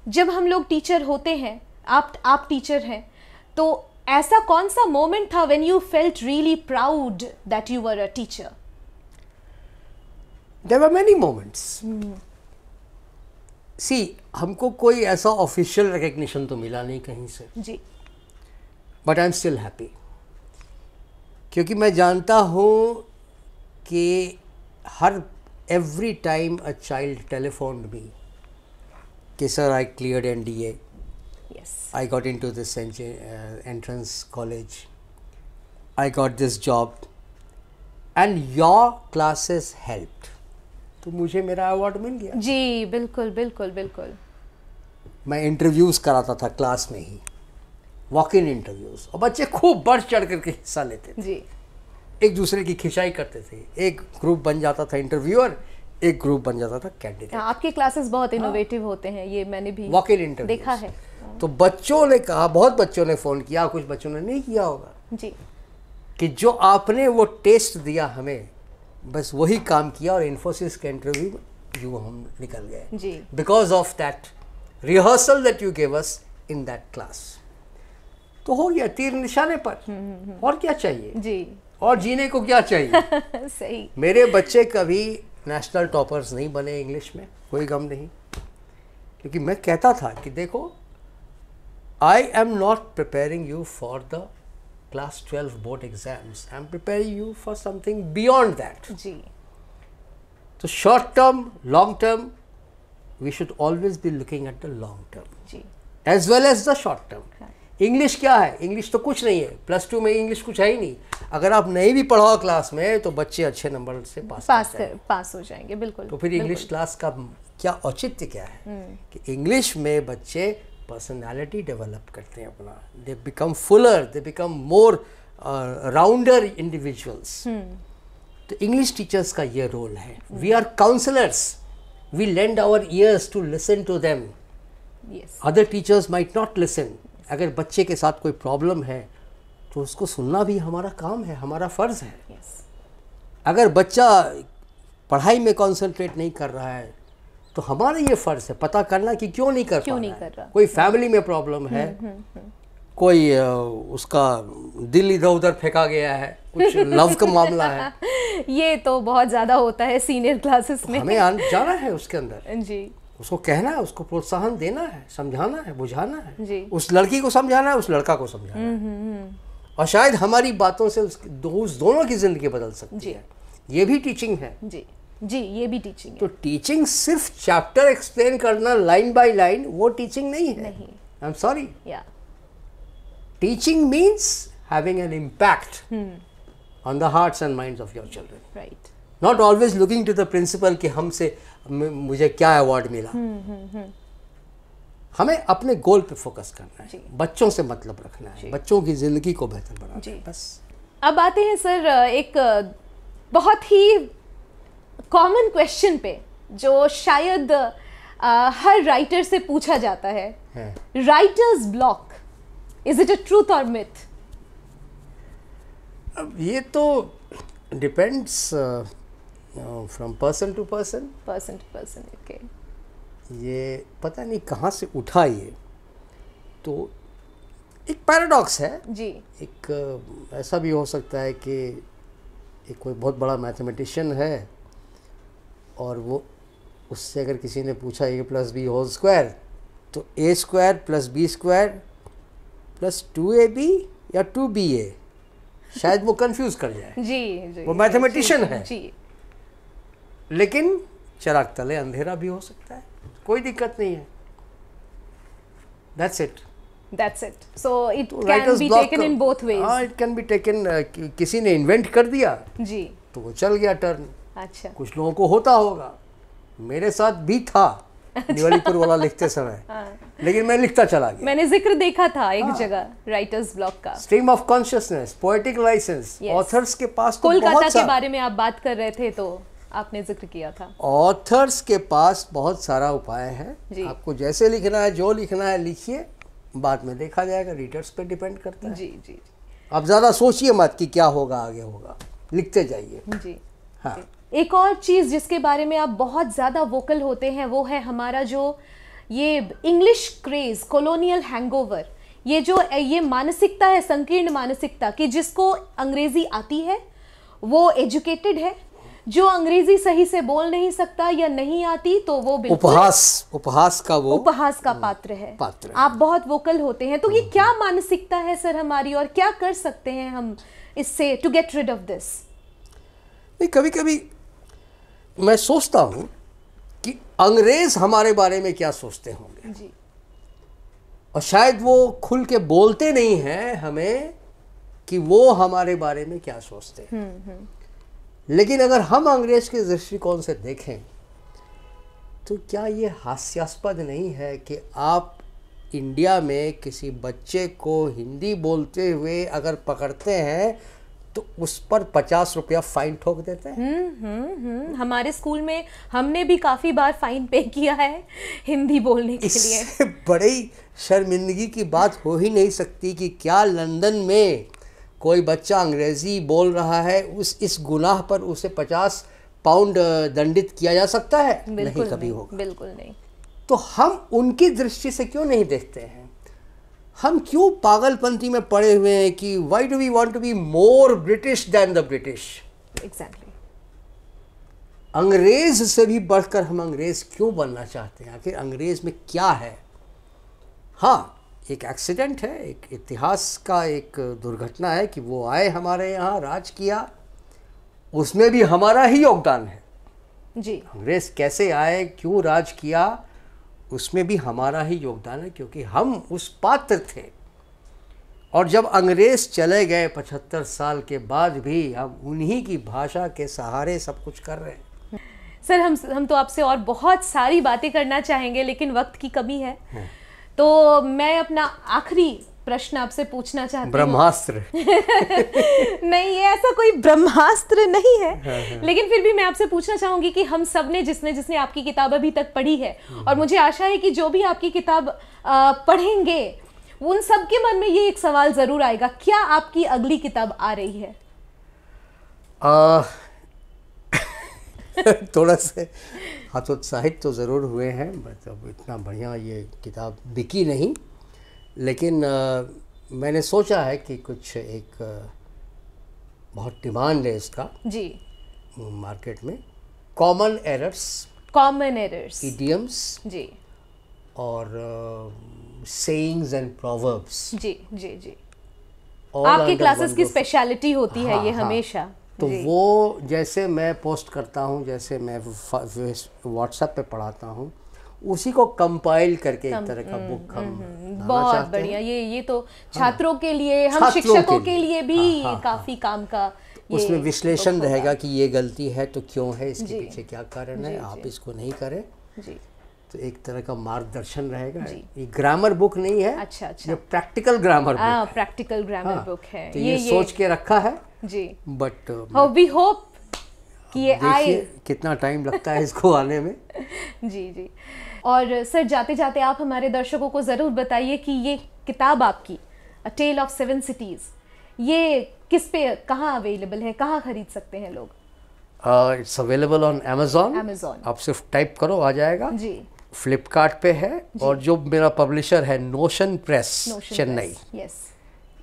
जब हम लोग टीचर होते हैं, आप टीचर हैं, तो ऐसा कौन सा मोमेंट था when you felt really proud that you were a teacher? There were many moments. See, हमको कोई ऐसा ऑफिशियल रिकग्निशन तो मिला नहीं कहीं से जी, but I am still happy, क्योंकि मैं जानता हूँ कि हर every time a child telephoned me कि sir I cleared NDA, yes, I got into this entrance college, I got this job and your classes helped. तो मुझे मेरा अवार्ड मिल गया। जी बिल्कुल बिल्कुल बिल्कुल। मैं इंटरव्यूज़ कराता था क्लास में ही, वॉक इन इंटरव्यूज़, और बच्चे खूब बढ़ चढ़ करके हिस्सा लेते थे जी, एक दूसरे की खिंचाई करते थे। एक ग्रुप बन जाता था इंटरव्यूअर, एक ग्रुप बन जाता था कैंडिडेट। आपके क्लासेस बहुत इनोवेटिव होते हैं, ये मैंने भी वॉक इन इंटरव्यू देखा है। तो बच्चों ने कहा, बहुत बच्चों ने फ़ोन किया, कुछ बच्चों ने नहीं किया होगा, जी, कि जो आपने वो टेस्ट दिया हमें, बस वही काम किया और इन्फोसिस के इंटरव्यू हम निकल गए जी, because of that rehearsal that you gave us in that class. तो हो गया तीर निशाने पर, और क्या चाहिए जी, और जीने को क्या चाहिए। सही। मेरे बच्चे कभी नेशनल टॉपर्स नहीं बने इंग्लिश में, कोई गम नहीं, क्योंकि मैं कहता था कि देखो, I am not preparing you for the class 12 board exams, I am preparing you for something beyond that. जी, So short term, long term, we should always be looking at the long term जी, as well as the short term. English क्या है? English तो कुछ नहीं है, +2 में English कुछ है ही नहीं। अगर आप नहीं भी पढ़ाओ क्लास में तो बच्चे अच्छे नंबर से पास हो जाएंगे, बिल्कुल। तो फिर इंग्लिश क्लास का क्या औचित्य क्या है कि इंग्लिश में बच्चे पर्सनालिटी डेवलप करते हैं अपना, they become fuller, they become more rounder individuals. तो इंग्लिश टीचर्स का ये रोल है। We are counsellors, we lend our ears to listen to them, other teachers might not listen. अगर बच्चे के साथ कोई प्रॉब्लम है तो उसको सुनना भी हमारा काम है, हमारा फ़र्ज है। अगर बच्चा पढ़ाई में कॉन्सेंट्रेट नहीं कर रहा है तो हमारा ये फ़र्ज है पता करना कि क्यों नहीं कर रहा। कोई फैमिली में प्रॉब्लम है, कोई उसका दिल इधर उधर फेंका गया है, कुछ लव का मामला है। ये तो बहुत ज़्यादा होता है सीनियर क्लासेस में। हमें जाना है उसके अंदर जी, उसको कहना है, उसको प्रोत्साहन देना है, समझाना है, बुझाना है जी। उस लड़की को समझाना है, उस लड़का को समझाना है। और शायद हमारी बातों से उस दोनों की ज़िंदगी बदल सकती है। ये भी टीचिंग है। जी जी, ये भी टीचिंग है। तो टीचिंग सिर्फ चैप्टर एक्सप्लेन करना लाइन बाय लाइन, वो टीचिंग नहीं है। नहीं, आई एम सॉरी। या teaching means having an impact on the hearts and minds of your children. Right. Not always looking to the principal कि हमसे मुझे क्या अवार्ड मिला। हमें अपने गोल पे फोकस करना है, बच्चों से मतलब रखना है, बच्चों की जिंदगी को बेहतर बनाना है, बस। अब आते हैं सर एक बहुत ही कॉमन क्वेश्चन पे जो शायद हर राइटर से पूछा जाता है, writer's block, is it a truth और मिथ? अब ये तो depends from person to person. Okay. ये पता नहीं कहाँ से उठा ये, तो एक पैराडॉक्स है जी। एक ऐसा भी हो सकता है कि एक कोई बहुत बड़ा मैथमेटिशियन है और वो उससे अगर किसी ने पूछा a+b² तो a² + b² + 2ab या 2ba, शायद वो कंफ्यूज कर जाए। जी, वो मैथमेटिशियन है जी। लेकिन चिराग तले अंधेरा भी हो सकता है, कोई दिक्कत नहीं है। That's it. So it can be taken in both ways. हाँ, it can be taken, किसी ने इन्वेंट कर दिया जी, तो वो चल गया टर्न। अच्छा। कुछ लोगों को होता होगा, मेरे साथ भी था, निवालीपुर वाला लिखते समय। लेकिन मैं लिखता चला गया। मैंने जिक्र देखा था एक जगह राइटर्स ब्लॉक का। Stream of consciousness, poetic licence, authors के पास तो कोलकाता के बारे में आप बात कर रहे थे तो आपने जिक्र किया था। ऑथर्स के पास बहुत सारा उपाय है। आपको जैसे लिखना है, जो लिखना है लिखिए, बाद में देखा जाएगा, रीडर्स पे डिपेंड करता है। जी जी। आप ज़्यादा सोचिए मत कि क्या होगा आगे होगा, लिखते जाइए। जी हाँ। एक और चीज़ जिसके बारे में आप बहुत ज़्यादा वोकल होते हैं वो है हमारा जो ये इंग्लिश क्रेज, कॉलोनियल हैंगओवर, ये मानसिकता है, संकीर्ण मानसिकता कि जिसको अंग्रेजी आती है वो एजुकेटेड है, जो अंग्रेजी सही से बोल नहीं सकता या नहीं आती तो वो बिल्कुल उपहास का पात्र है। आप बहुत वोकल होते हैं, तो ये क्या मानसिकता है सर हमारी, और क्या कर सकते हैं हम इससे to get rid of this? नहीं, कभी कभी मैं सोचता हूँ कि अंग्रेज हमारे बारे में क्या सोचते होंगे जी। और शायद वो खुल के बोलते नहीं हैं हमें कि वो हमारे बारे में क्या सोचते हैं। लेकिन अगर हम अंग्रेज के दृष्टिकोण से देखें तो क्या ये हास्यास्पद नहीं है कि आप इंडिया में किसी बच्चे को हिंदी बोलते हुए अगर पकड़ते हैं तो उस पर 50 रुपया फाइन ठोक देते हैं। हमारे स्कूल में हमने भी काफ़ी बार फाइन पे किया है हिंदी बोलने के लिए। इससे बड़ी शर्मिंदगी की बात हो ही नहीं सकती कि क्या लंदन में कोई बच्चा अंग्रेजी बोल रहा है, इस गुनाह पर उसे 50 पाउंड दंडित किया जा सकता है? नहीं, कभी होगा। बिल्कुल नहीं। तो हम उनकी दृष्टि से क्यों नहीं देखते हैं? हम क्यों पागलपंती में पड़े हुए हैं कि why do we want to be more British than the British? Exactly. अंग्रेज से भी बढ़कर हम अंग्रेज क्यों बनना चाहते हैं? आखिर अंग्रेज में क्या है? हाँ, एक एक्सीडेंट है, एक इतिहास का एक दुर्घटना है कि वो आए हमारे यहाँ, राज किया, उसमें भी हमारा ही योगदान है जी। अंग्रेज कैसे आए, क्यों राज किया, उसमें भी हमारा ही योगदान है, क्योंकि हम उस पात्र थे। और जब अंग्रेज चले गए 75 साल के बाद भी हम उन्हीं की भाषा के सहारे सब कुछ कर रहे हैं। सर हम तो आपसे और बहुत सारी बातें करना चाहेंगे, लेकिन वक्त की कमी है। तो मैं अपना आखिरी प्रश्न आपसे पूछना चाहती हूँ। ब्रह्मास्त्र नहीं, ये ऐसा कोई ब्रह्मास्त्र नहीं है। लेकिन फिर भी मैं आपसे पूछना चाहूंगी कि हम सब ने जिसने आपकी किताब अभी तक पढ़ी है, और मुझे आशा है कि जो भी आपकी किताब पढ़ेंगे उन सब के मन में ये एक सवाल जरूर आएगा, क्या आपकी अगली किताब आ रही है? थोड़ा से हतोत्साहित तो ज़रूर हुए हैं, मतलब इतना बढ़िया ये किताब बिकी नहीं, लेकिन मैंने सोचा है कि कुछ एक बहुत डिमांड है इसका जी मार्केट में, कॉमन एरर्स, इडियम्स जी, और सेइंग्स एंड प्रोवर्ब्स। जी जी जी। आपकी क्लासेस की स्पेशलिटी होती है ये हमेशा। तो वो जैसे मैं पोस्ट करता हूँ, जैसे मैं व्हाट्सएप पे पढ़ाता हूँ, उसी को कंपाइल करके एक तरह का बुक हम बहुत बढ़िया। ये तो छात्रों के लिए, हम शिक्षकों के लिए भी काफी काम का उसमें विश्लेषण रहेगा कि ये गलती है तो क्यों है, इसके पीछे क्या कारण है, आप इसको नहीं करें जी। तो एक तरह का मार्गदर्शन रहेगा। ये ग्रामर बुक नहीं है। अच्छा। ये practical grammar book, practical grammar book है। तो ये सोच के रखा है जी। बट वी होप कि ये आए। कितना टाइम लगता है इसको आने में। जी जी। और सर जाते जाते आप हमारे दर्शकों को ज़रूर बताइए कि ये किताब आपकी अ टेल ऑफ 7 सिटीज़, ये किस पे, कहाँ अवेलेबल है, कहाँ खरीद सकते हैं लोग? It's available on Amazon. आप सिर्फ टाइप करो आ जाएगा जी। फ्लिपकार्ट पे है, और जो मेरा पब्लिशर है नोशन प्रेस चेन्नई,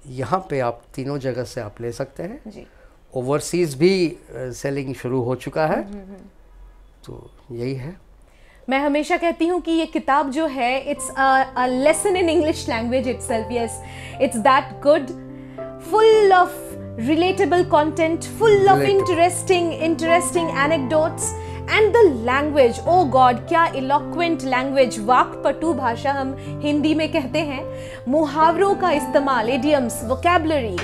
यहाँ पे आप तीनों जगह से आप ले सकते हैं जी। ओवरसीज भी सेलिंग शुरू हो चुका है। तो यही है। मैं हमेशा कहती हूँ कि ये किताब जो है it's a lesson in English language itself. Yes, it's that good, full of relatable content, full of interesting anecdotes, and the language, oh God, क्या eloquent language, वाक्पटु भाषा हम हिंदी में कहते हैं, मुहावरों का इस्तेमाल, idioms, vocabulary,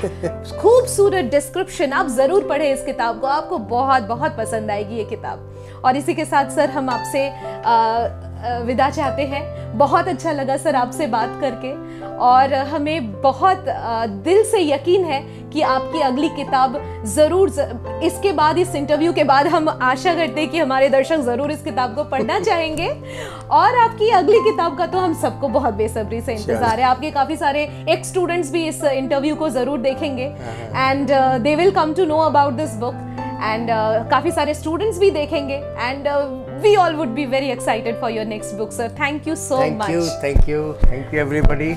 खूबसूरत description। आप ज़रूर पढ़ें इस किताब को, आपको बहुत बहुत पसंद आएगी ये किताब। और इसी के साथ सर हम आपसे विदा चाहते हैं। बहुत अच्छा लगा सर आपसे बात करके, और हमें बहुत दिल से यकीन है कि आपकी अगली किताब ज़रूर, इसके बाद, इस इंटरव्यू के बाद हम आशा करते हैं कि हमारे दर्शक ज़रूर इस किताब को पढ़ना चाहेंगे। और आपकी अगली किताब का तो हम सबको बहुत बेसब्री से इंतज़ार है। आपके काफ़ी सारे एक्स स्टूडेंट्स भी इस इंटरव्यू को ज़रूर देखेंगे, and they will come to know about this book, and काफ़ी सारे स्टूडेंट्स भी देखेंगे, and we all would be very excited for your next book, sir. Thank you so much. Thank you everybody.